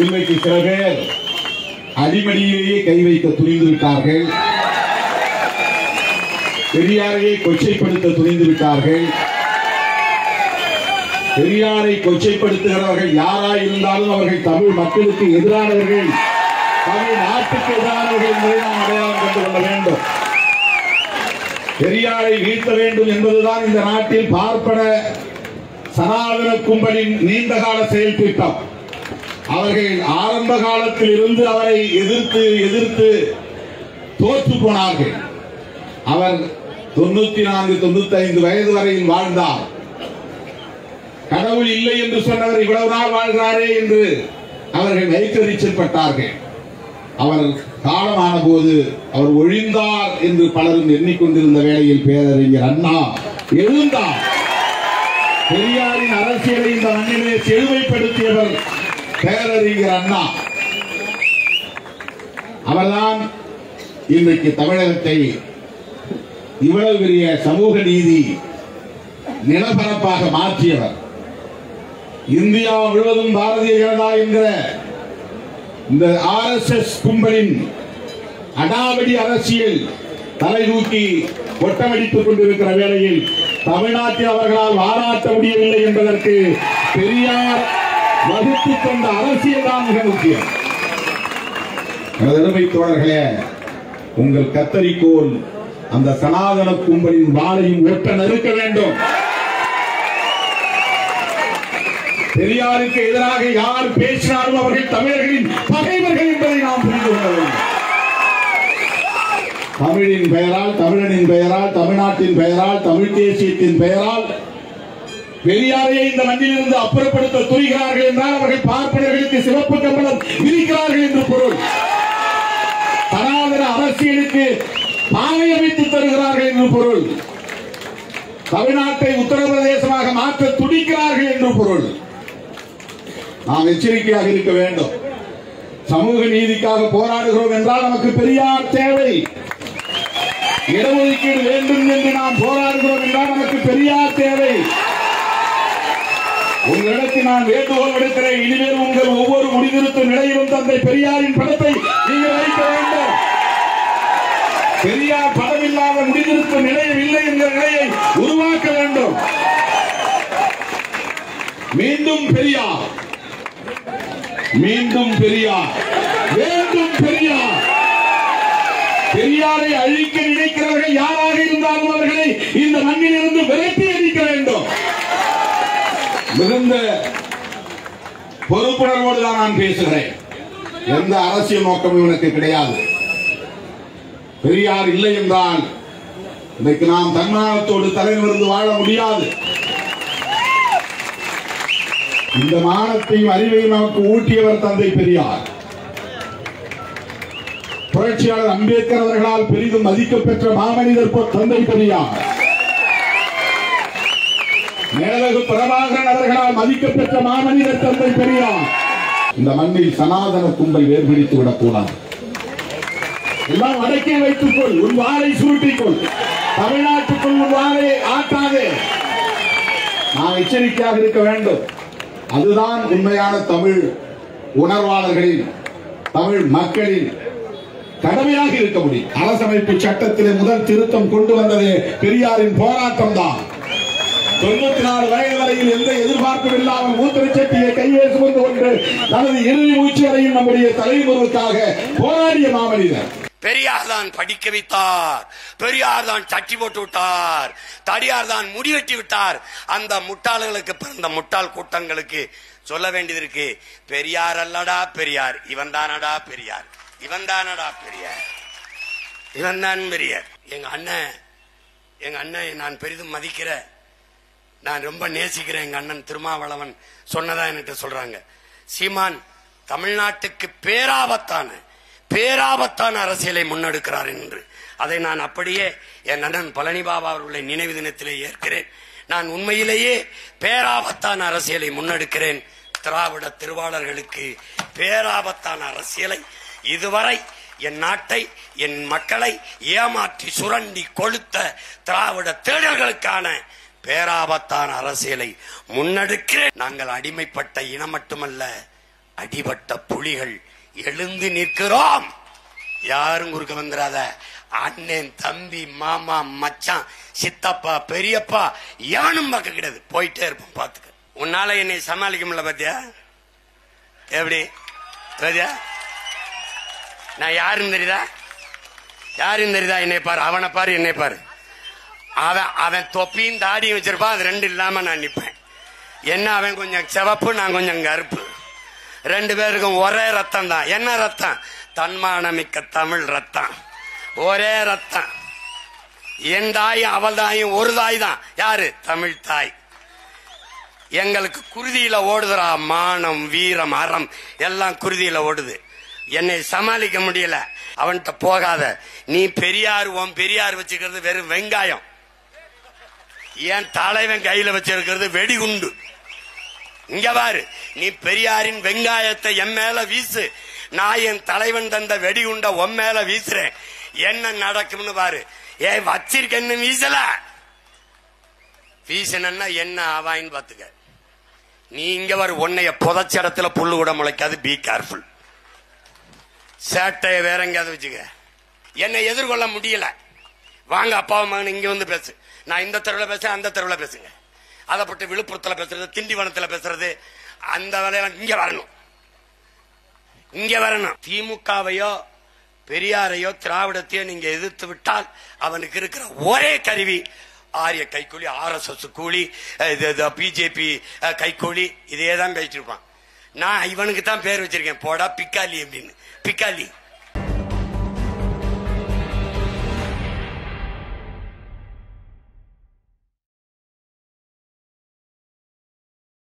இன்றைக்கு சில பேர் அடிமடியிலேயே கை வைக்க துணிந்து விட்டார்கள். பெரியாரையை கொச்சைப்படுத்த துணிந்து விட்டார்கள். பெரியாரை கொச்சைப்படுத்துகிறவர்கள் யாராயிருந்தாலும் அவர்கள் தமிழ் மக்களுக்கு எதிரானவர்கள், தமிழ் நாட்டுக்கு எதிரானவர்கள் என்பதை நாம் அடையாளம் கண்டு கொள்ள வேண்டும். பெரியாரை வீழ்த்த வேண்டும் என்பதுதான் இந்த நாட்டில் பார்ப்பன சனாதன கும்பலின் நீண்டகால செயல் திட்டம். அவர்கள் ஆரம்ப காலத்தில் இருந்து அவரை எதிர்த்து தோற்று போனார்கள். அவர் 94, 95 வயது வரையில் வாழ்ந்தார். கடவுள் இல்லை என்று சொன்னவர் இவ்வளவு நாள் வாழ்கிறாரே என்று அவர்கள் வைத்தறிச்சப்பட்டார்கள். அவர் காலமான போது அவர் ஒழிந்தார் என்று பலரும் எண்ணிக்கொண்டிருந்த வேளையில் பேரறிஞர் அண்ணா எழுந்தார். பெரியாரின் அரசியலை இந்த மண்ணிலே செழுமைப்படுத்தியவர் பேரறிஞர் அண்ணா. அவர்தான் இன்றைக்கு தமிழகத்தை இவ்வளவு பெரிய சமூக நீதி நிலப்பரப்பாக மாற்றியவர். இந்தியா முழுவதும் பாரதிய ஜனதா என்கிற இந்த RSS கும்பலின் அடாவடி அரசியல் தலை தூக்கி கொட்டமடித்துக் கொண்டிருக்கிற வேளையில் தமிழ்நாட்டில் அவர்களால் பாராட்ட முடியவில்லை என்பதற்கு பெரியார் வகுத்து கொண்ட அரசியல் தான் மிக முக்கியம். அருமை தோழர்களே, உங்கள் கத்தரிக்கோள் அந்த சனாதன கும்பலின் வாளையும் ஒட்ட நறுக்க வேண்டும். பெரியாருக்கு எதிராக யார் பேசினாலும் அவர்கள் தமிழர்களின் பகைவர்கள் என்பதை நாம் புரிந்து கொள்ள வேண்டும். தமிழின் பெயரால், தமிழனின் பெயரால், தமிழ்நாட்டின் பெயரால், தமிழ் தேசியத்தின் பெயரால் பெரியாரை இந்த மண்ணிலிருந்து அப்புறப்படுத்த துணிகிறார்கள் என்றால் அவர்கள் பார்ப்பனர்களுக்கு சிவப்பு கம்பளம் விரிக்கிறார்கள் என்று பொருள். சனாதன அரசியலுக்கு பாதை அமைத்து தருகிறார்கள் என்று பொருள். தமிழ்நாட்டை உத்தரப்பிரதேசமாக மாற்ற துடிக்கிறார்கள் என்று பொருள். நாம் எச்சரிக்கையாக இருக்க வேண்டும். சமூக நீதிக்காக போராடுகிறோம் என்றால் நமக்கு பெரியார் தேவை. இடஒதுக்கீடு வேண்டும் என்று நாம் போராடுகிறோம் என்றால் நமக்கு பெரியார் தேவை. உங்களிடத்தில் நான் வேண்டுகோள் விடுக்கிறேன். இனிமேல் உங்கள் ஒவ்வொரு முடிதிருத்தும் நிலையிலும் தந்தை பெரியாரின் படத்தை நீங்கள் வைக்க வேண்டும். பெரியார் படம் இல்லாத முடிதிருத்தும் நிலையம் இல்லை என்ற நிலையை உருவாக்க வேண்டும். மீண்டும் பெரியார், மீண்டும் பெரியார், வேண்டும் பெரியார். பெரியாரை அழிக்க நினைக்கிறவர்கள் யாராக இருந்தாலும் அவர்களை இந்த மண்ணில் இருந்து விரட்டி அடிக்க வேண்டும். மிகுந்த பொறுப்புணர்வோடு தான் நான் பேசுகிறேன். எந்த அரசியல் நோக்கமும் எனக்கு கிடையாது. பெரியார் இல்லை என்றால் இன்றைக்கு நாம் தன்மானத்தோடு தலைநிமிர்ந்து வாழ முடியாது. இந்த மானத்தையும் அறிவையும் நமக்கு ஊட்டியவர் தந்தை பெரியார். புரட்சியாளர் அம்பேத்கர் அவர்களால் பெரிதும் மதிக்கப்பெற்ற மாமனிதர் தந்தை பெரியார். மேலகு பிரபாகரன் அவர்களால் மதிக்கப்பெற்ற மாமனிதர் தந்தை பெரியார். இந்த மண்ணில் சனாதன கும்பல் வேர்பிடித்து விடக்கூடாது. எல்லாம் அடக்கி வைத்துக்கொள், உன் வாளை சுருட்டிக்கொள், தமிழ்நாட்டுக்குள் உன் வாளை ஆட்டாதே. நாம் எச்சரிக்கையாக இருக்க வேண்டும். அதுதான் உண்மையான தமிழ் உணர்வாளர்களின், தமிழ் மக்களின் கடமையாக இருக்க முடியும். அரசமைப்பு சட்டத்திலே முதல் திருத்தம் கொண்டு வந்தது பெரியாரின் போராட்டம் தான். 94 வயது வரையில் எந்த எதிர்பார்ப்பும் இல்லாமல் மூத்திரச்சட்டியை கையே சுமந்து கொண்டு தனது இறுதி மூச்சு வரையில் நம்முடைய தலைமுறைக்காக போராடிய மாமனிதர் பெரியார் தான் படிக்க வைத்தார். பெரியார் தான் சட்டி போட்டு விட்டார். தடியார் தான் முடிவெட்டி விட்டார். அந்த முட்டாள்களுக்கு பிறந்த முட்டாள் கூட்டங்களுக்கு சொல்ல வேண்டியது இருக்கு. பெரியார் அல்லடா பெரியார், இவன் தானடா பெரியார், இவன் தானடா பெரியார், இவன் தான் பெரியார். எங்க அண்ணன் நான் பெரிதும் மதிக்கிற, நான் ரொம்ப நேசிக்கிறேன் எங்க அண்ணன் திருமாவளவன் சொன்னதா என்கிட்ட சொல்றாங்க. சீமான் தமிழ்நாட்டுக்கு பேராபத்தான அரசியலை முன்னெடுக்கிறார் என்று. அதை நான் அப்படியே என் அண்ணன் பழனி பாபா அவர்களை நினைவு தினத்திலே ஏற்கிறேன். நான் உண்மையிலேயே பேராபத்தான அரசியலை முன்னெடுக்கிறேன். திராவிட திருவாளர்களுக்கு பேராபத்தான அரசியலை இதுவரை என் நாட்டை, என் மக்களை ஏமாற்றி சுரண்டி கொளுத்த திராவிட தேடல்களுக்கான பேராபத்தான அரசியலை முன்னெடுக்கிறேன். நாங்கள் அடிமைப்பட்ட இனம் மட்டுமல்ல, அடிபட்ட புலிகள் எழுந்து நிற்கிறோம். யாரும் குறுக்க வந்துடாத. அண்ணன், தம்பி, மாமா, மச்சான், சித்தப்பா, பெரியப்பா எவனும் பார்க்க கிடையாது. போயிட்டே இருப்போம். பாத்துக்க. உன்னால என்னை சமாளிக்க முடியல. பாத்தியா எப்படி? நான் யாருன்னு தெரியுதா? யாருன்னு தெரியுதா? என்னை பாரு, அவனை பாரு, என்னை பாரு. அவன் தொப்பியும் தாடியும் வச்சிருப்பான். அது ரெண்டு இல்லாம நான் நிப்பேன். என்ன, அவன் கொஞ்சம் சிவப்பு, நான் கொஞ்சம் கருப்பு. ரெண்டு பேருக்கும் ஒரே ரத்தம் தான். என்ன ரத்தம்? தன்மானமிக்க தமிழ் ரத்தம். ஒரே ரத்தம். என் தாயும் அவள் தாயும் ஒரு தாய் தான். யாரு? தமிழ் தாய். எங்களுக்கு குருதியில ஓடுதுரா. மானம், வீரம், அறம் எல்லாம் குருதியில ஓடுது. என்னை சமாளிக்க முடியல. அவன்கிட்ட போகாத. நீ பெரியார், உன் பெரியார் வச்சுக்கிறது வெறும் வெங்காயம். என் தலைவன் கையில வச்சிருக்கிறது வெடிகுண்டு. இங்க பாரு, நீ பெரியாரின் வெங்காயத்தை என் மேல வீசு. நான் என் தலைவன் தந்த வெடிகுண்ட உன் மேல வீசுறேன். என்ன நடக்கும்னு பாரு. வச்சிருக்கேன்னு வீசல. வீசனா என்ன ஆவாயின்னு பாத்துக்க. நீ இங்க வர, உன்னைய புதைச்ச இடத்துல புல்லு கூட முளைக்காது. Be careful. சேட்டைய வேற எங்கேயாவது வச்சுக்க. என்னை எதிர்கொள்ள முடியல. வாங்க அப்பாவும் மகன் இங்க வந்து பேசு. நான் இந்த தெருவில் பேசுறேன், அந்த தெருவில் பேசுங்க. அதை பட்டு விழுப்புரத்தில் பேசுறது, திண்டிவனத்தில் பேசுறது, அந்த வேலையெல்லாம் இங்க வரணும். இங்க வரணும். திமுகவையோ பெரியாரையோ திராவிடத்தையோ நீங்க எதிர்த்து விட்டால் அவனுக்கு இருக்கிற ஒரே கருவி ஆரிய கைக்கூலி, RSS கூலி, பிஜேபி கைக்கூலி, இதே தான் பேசிட்டு இருப்பான். நான் இவனுக்கு தான் பேர் வச்சிருக்கேன், போடா பிக்காலி அப்படின்னு. பிக்காலி.